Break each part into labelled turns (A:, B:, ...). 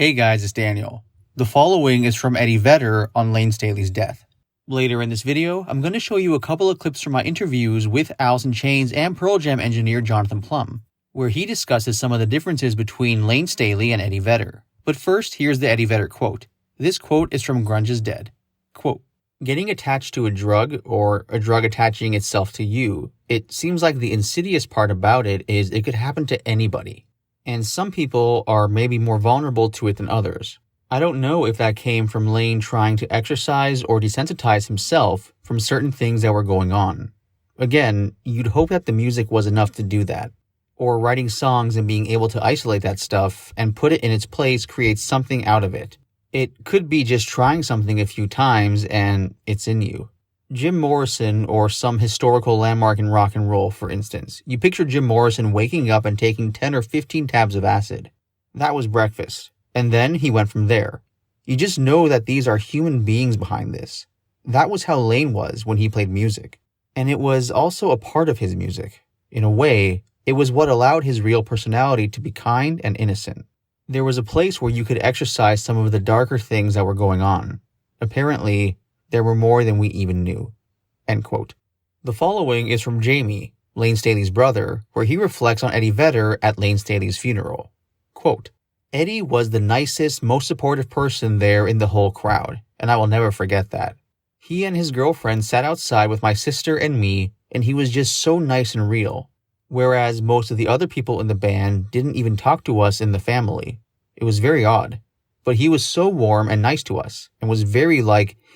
A: Hey guys, it's Daniel. The following is from Eddie Vedder on LAYNE STALEY's death. Later in this video, I'm going to show you a couple of clips from my interviews with Alice in Chains and Pearl Jam engineer Jonathan Plum, where he discusses some of the differences between LAYNE STALEY and Eddie Vedder. But first, here's the Eddie Vedder quote. This quote is from Grunge is Dead. Quote, "Getting attached to a drug, or a drug attaching itself to you, it seems like the insidious part about it is it could happen to anybody. And some people are maybe more vulnerable to it than others. I don't know if that came from Layne trying to exercise or desensitize himself from certain things that were going on. Again, you'd hope that the music was enough to do that. Or writing songs and being able to isolate that stuff and put it in its place creates something out of it. It could be just trying something a few times and it's in you. Jim Morrison, or some historical landmark in rock and roll, for instance. You picture Jim Morrison waking up and taking 10 or 15 tabs of acid. That was breakfast. And then he went from there. You just know that these are human beings behind this. That was how Layne was when he played music. And it was also a part of his music. In a way, it was what allowed his real personality to be kind and innocent. There was a place where you could exercise some of the darker things that were going on. Apparently, there were more than we even knew." End quote. The following is from Jamie, LAYNE STALEY's brother, where he reflects on Eddie Vedder at LAYNE STALEY's funeral. Quote, "Eddie was the nicest, most supportive person there in the whole crowd, and I will never forget that. He and his girlfriend sat outside with my sister and me, and he was just so nice and real. Whereas most of the other people in the band didn't even talk to us in the family. It was very odd. But he was so warm and nice to us, and was very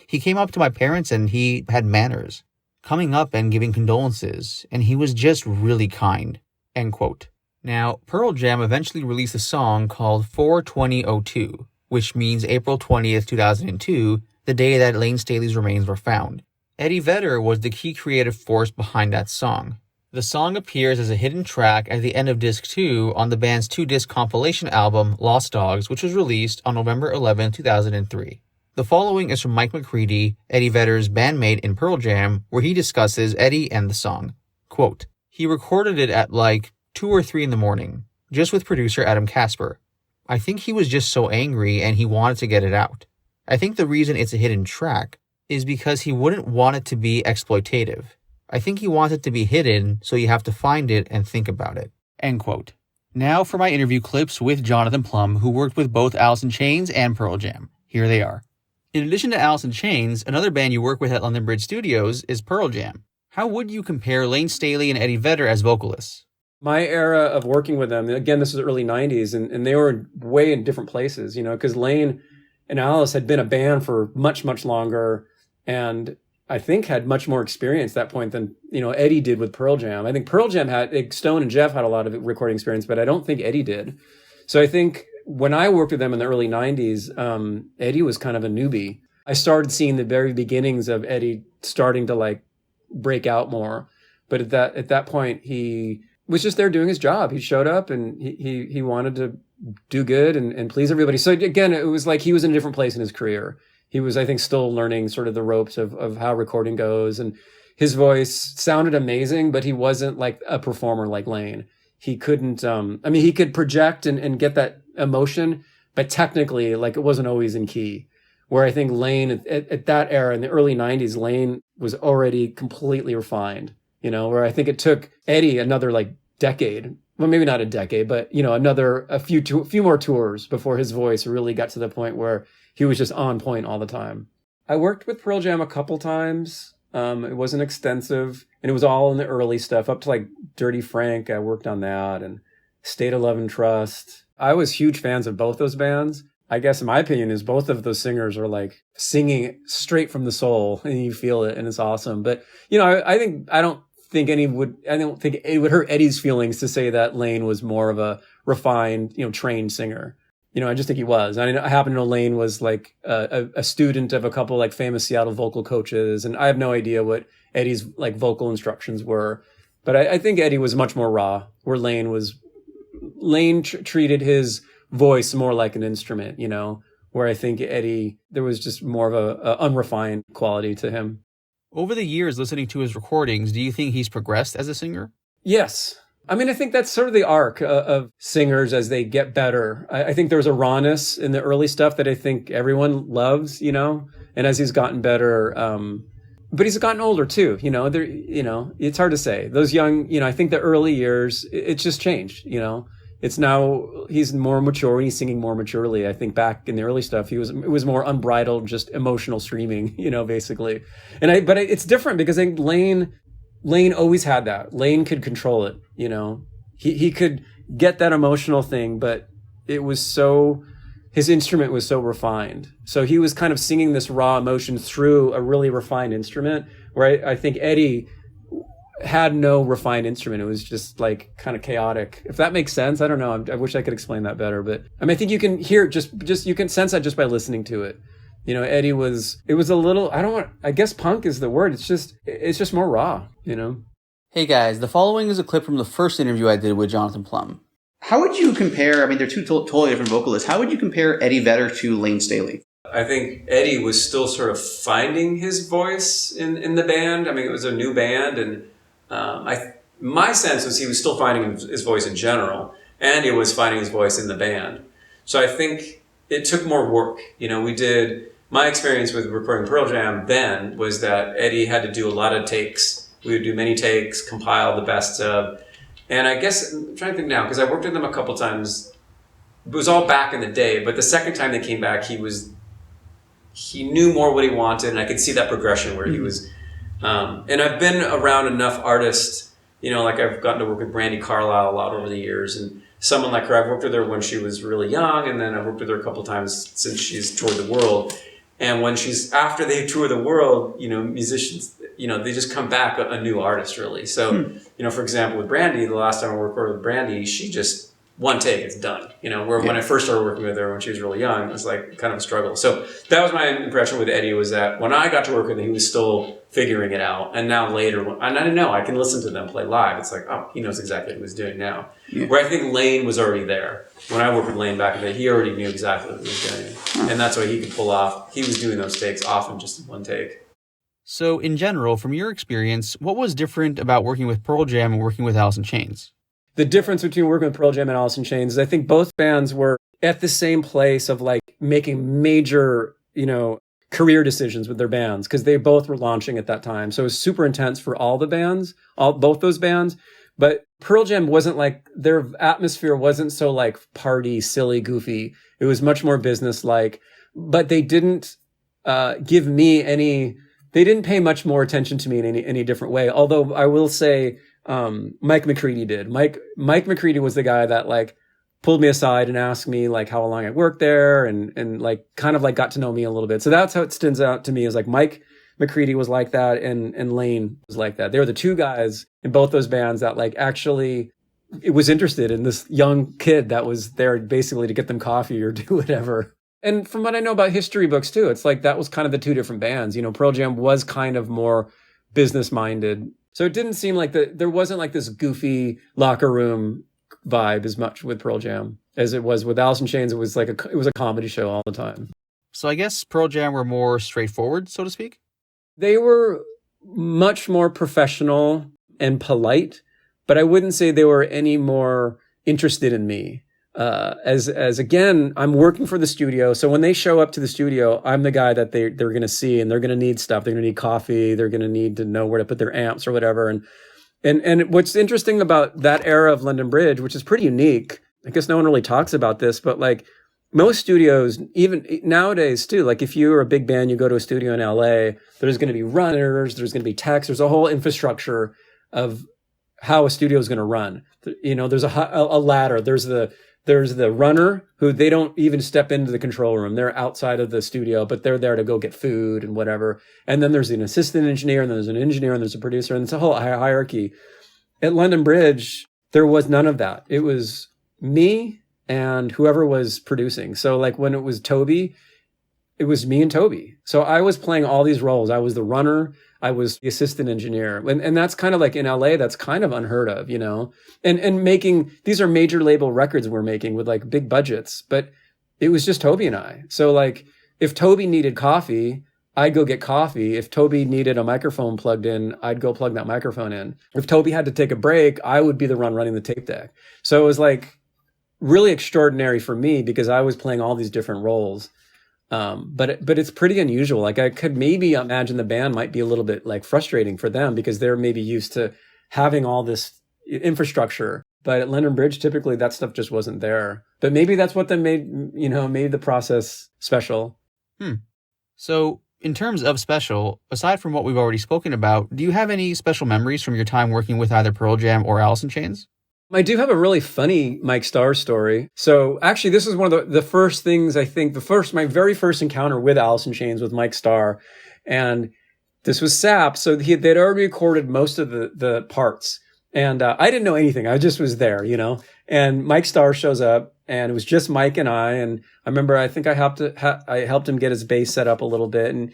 A: he came up to my parents and he had manners, coming up and giving condolences, and he was just really kind." End quote. Now, Pearl Jam eventually released a song called 4/20/02, which means April 20th, 2002, the day that LAYNE STALEY's remains were found. Eddie Vedder was the key creative force behind that song. The song appears as a hidden track at the end of Disc 2 on the band's 2-disc compilation album, Lost Dogs, which was released on November 11, 2003. The following is from Mike McCready, Eddie Vedder's bandmate in Pearl Jam, where he discusses Eddie and the song. Quote, "He recorded it at 2 or 3 in the morning, just with producer Adam Casper. I think he was just so angry and he wanted to get it out. I think the reason it's a hidden track is because he wouldn't want it to be exploitative. I think he wants it to be hidden, so you have to find it and think about it." End quote. Now for my interview clips with Jonathan Plum, who worked with both Alice in Chains and Pearl Jam. Here they are. In addition to Alice in Chains, another band you work with at London Bridge Studios is Pearl Jam. How would you compare LAYNE STALEY and Eddie Vedder as vocalists?
B: My era of working with them, again, this is the early 90s, and they were way in different places, because Layne and Alice had been a band for much, much longer, and I think had much more experience at that point than, Eddie did with Pearl Jam. I think Pearl Jam Stone and Jeff had a lot of recording experience, but I don't think Eddie did. So I think when I worked with them in the early 90s, Eddie was kind of a newbie. I started seeing the very beginnings of Eddie starting to break out more. But at that point, he was just there doing his job. He showed up and he wanted to do good and please everybody. So again, it was like he was in a different place in his career. He was, I think, still learning sort of the ropes of how recording goes. And his voice sounded amazing, but he wasn't like a performer like Layne. He couldn't, he could project and get that emotion, but technically, it wasn't always in key. Where I think Layne, at that era, in the early 90s, Layne was already completely refined, where I think it took Eddie another decade, well, maybe not a decade, but, a few more tours before his voice really got to the point where he was just on point all the time. I worked with Pearl Jam a couple times. It wasn't extensive, and it was all in the early stuff, up to Dirty Frank. I worked on that, and State of Love and Trust. I was huge fans of both those bands. I guess in my opinion is both of those singers are singing straight from the soul, and you feel it, and it's awesome. But I don't think it would hurt Eddie's feelings to say that Layne was more of a refined, trained singer. I just think he was. I happen to know Layne was a student of a couple famous Seattle vocal coaches, and I have no idea what Eddie's vocal instructions were. But I think Eddie was much more raw, where Layne treated his voice more like an instrument, where I think Eddie, there was just more of a unrefined quality to him.
A: Over the years listening to his recordings, do you think he's progressed as a singer?
B: Yes. I mean, I think that's sort of the arc of singers as they get better. I think there was a rawness in the early stuff that I think everyone loves, you know, and as he's gotten better, but he's gotten older too, you know, it's hard to say. Those young, you know, I think the early years, it's just changed, you know. It's now he's more mature and he's singing more maturely. I think back in the early stuff, it was more unbridled, just emotional screaming, you know, basically. But it's different because I think Layne always had that. Layne could control it, you know. He could get that emotional thing, but his instrument was so refined. So he was kind of singing this raw emotion through a really refined instrument, where I think Eddie had no refined instrument. It was just like kind of chaotic. If that makes sense, I don't know. I wish I could explain that better, but I mean, I think you can hear just you can sense that just by listening to it. You know, Eddie it was a little, I guess punk is the word. It's just more raw, you know?
A: Hey guys, the following is a clip from the first interview I did with Jonathan Plum.
C: How would you compare, I mean, they're two totally different vocalists. How would you compare Eddie Vedder to Layne Staley?
B: I think Eddie was still sort of finding his voice in the band. I mean, it was a new band, and my sense was he was still finding his voice in general, and he was finding his voice in the band. So I think it took more work. You know, my experience with recording Pearl Jam then was that Eddie had to do a lot of takes. We would do many takes, compile the best of. And I guess, I'm trying to think now, because I worked with them a couple times. It was all back in the day, but the second time they came back, he knew more what he wanted, and I could see that progression where he was. And I've been around enough artists, you know, like I've gotten to work with Brandi Carlile a lot over the years, and someone like her, I've worked with her when she was really young, and then I've worked with her a couple times since she's toured the world. And when after they tour the world, you know, musicians, you know, they just come back a new artist, really. So, you know, for example, with Brandi, the last time I recorded with Brandi, she just, one take, it's done. You know, where when I first started working with her when she was really young, it was like kind of a struggle. So that was my impression with Eddie, was that when I got to work with him, he was still figuring it out. And now later, and I didn't know, I can listen to them play live. It's like, oh, he knows exactly what he was doing now. Yeah. Where I think Layne was already there. When I worked with Layne back in the day, he already knew exactly what he was doing. And that's why he could pull off. He was doing those takes often just in one take.
A: So, in general, from your experience, what was different about working with Pearl Jam and working with Alice in Chains?
B: The difference between working with Pearl Jam and Alice in Chains is I think both bands were at the same place of like making major, you know, career decisions with their bands, because they both were launching at that time. So it was super intense for all the bands, both those bands. But Pearl Jam wasn't like, their atmosphere wasn't so like party, silly, goofy. It was much more business-like. But they didn't give me they didn't pay much more attention to me in any different way. Although I will say, Mike McCready did. Mike McCready was the guy that like pulled me aside and asked me like how long I worked there, and like kind of like got to know me a little bit. So that's how it stands out to me, is like Mike McCready was like that, and Layne was like that. They were the two guys in both those bands that like actually was interested in this young kid that was there basically to get them coffee or do whatever. And from what I know about history books too, it's like that was kind of the two different bands. You know, Pearl Jam was kind of more business minded. So it didn't seem like there wasn't like this goofy locker room vibe as much with Pearl Jam as it was with Alice in Chains. It was a comedy show all the time.
A: So I guess Pearl Jam were more straightforward, so to speak?
B: They were much more professional and polite, but I wouldn't say they were any more interested in me. As again, I'm working for the studio. So when they show up to the studio, I'm the guy that they're going to see, and they're going to need stuff. They're going to need coffee. They're going to need to know where to put their amps or whatever. And what's interesting about that era of London Bridge, which is pretty unique, I guess no one really talks about this, but like most studios, even nowadays too, like if you're a big band, you go to a studio in LA, there's going to be runners, there's going to be techs, there's a whole infrastructure of how a studio is going to run. You know, there's a ladder, there's the runner who they don't even step into the control room. They're outside of the studio, but they're there to go get food and whatever. And then there's an assistant engineer, and there's an engineer, and there's a producer, and it's a whole hierarchy. At London Bridge, there was none of that. It was me and whoever was producing. So like when it was Toby, it was me and Toby. So I was playing all these roles. I was the runner. I was the assistant engineer. And that's kind of like in LA, that's kind of unheard of, you know, and making, these are major label records we're making with like big budgets, but it was just Toby and I. So like if Toby needed coffee, I'd go get coffee. If Toby needed a microphone plugged in, I'd go plug that microphone in. If Toby had to take a break, I would be the one running the tape deck. So it was like really extraordinary for me because I was playing all these different roles. But it's pretty unusual. Like I could maybe imagine the band might be a little bit like frustrating for them because they're maybe used to having all this infrastructure. But at London Bridge, typically that stuff just wasn't there. But maybe that's what made the process special.
A: So in terms of special, aside from what we've already spoken about, do you have any special memories from your time working with either Pearl Jam or Alice in Chains?
B: I do have a really funny Mike Starr story. So actually, this is one of the first things I think, my very first encounter with Alice in Chains with Mike Starr. And this was SAP. So they'd already recorded most of the parts. And I didn't know anything. I just was there, And Mike Starr shows up and it was just Mike and I. And I remember, I think I helped him get his bass set up a little bit. And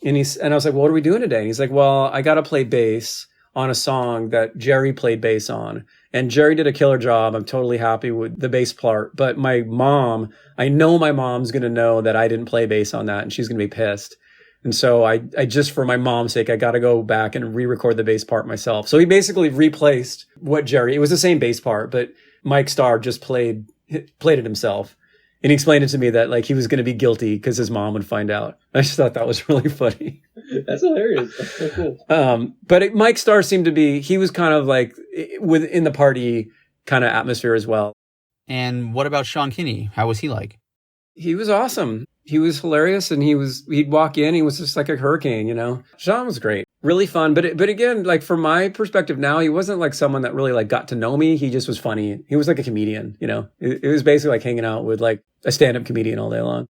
B: I was like, well, what are we doing today? And he's like, well, I got to play bass on a song that Jerry played bass on. And Jerry did a killer job. I'm totally happy with the bass part. But I know my mom's going to know that I didn't play bass on that and she's going to be pissed. And so I just, for my mom's sake, I got to go back and re-record the bass part myself. So he basically replaced it was the same bass part, but Mike Starr just played it himself. And he explained it to me that like he was going to be guilty because his mom would find out. I just thought that was really funny.
D: That's hilarious. That's so cool.
B: But Mike Starr seemed to be, he was kind of like within the party kind of atmosphere as well.
A: And what about Sean Kinney? How was he like?
B: He was awesome. He was hilarious, and he'd walk in, he was just like a hurricane, Sean was great. Really fun. But again, like from my perspective now, he wasn't like someone that really like got to know me. He just was funny. He was like a comedian, It was basically like hanging out with like a stand-up comedian all day long.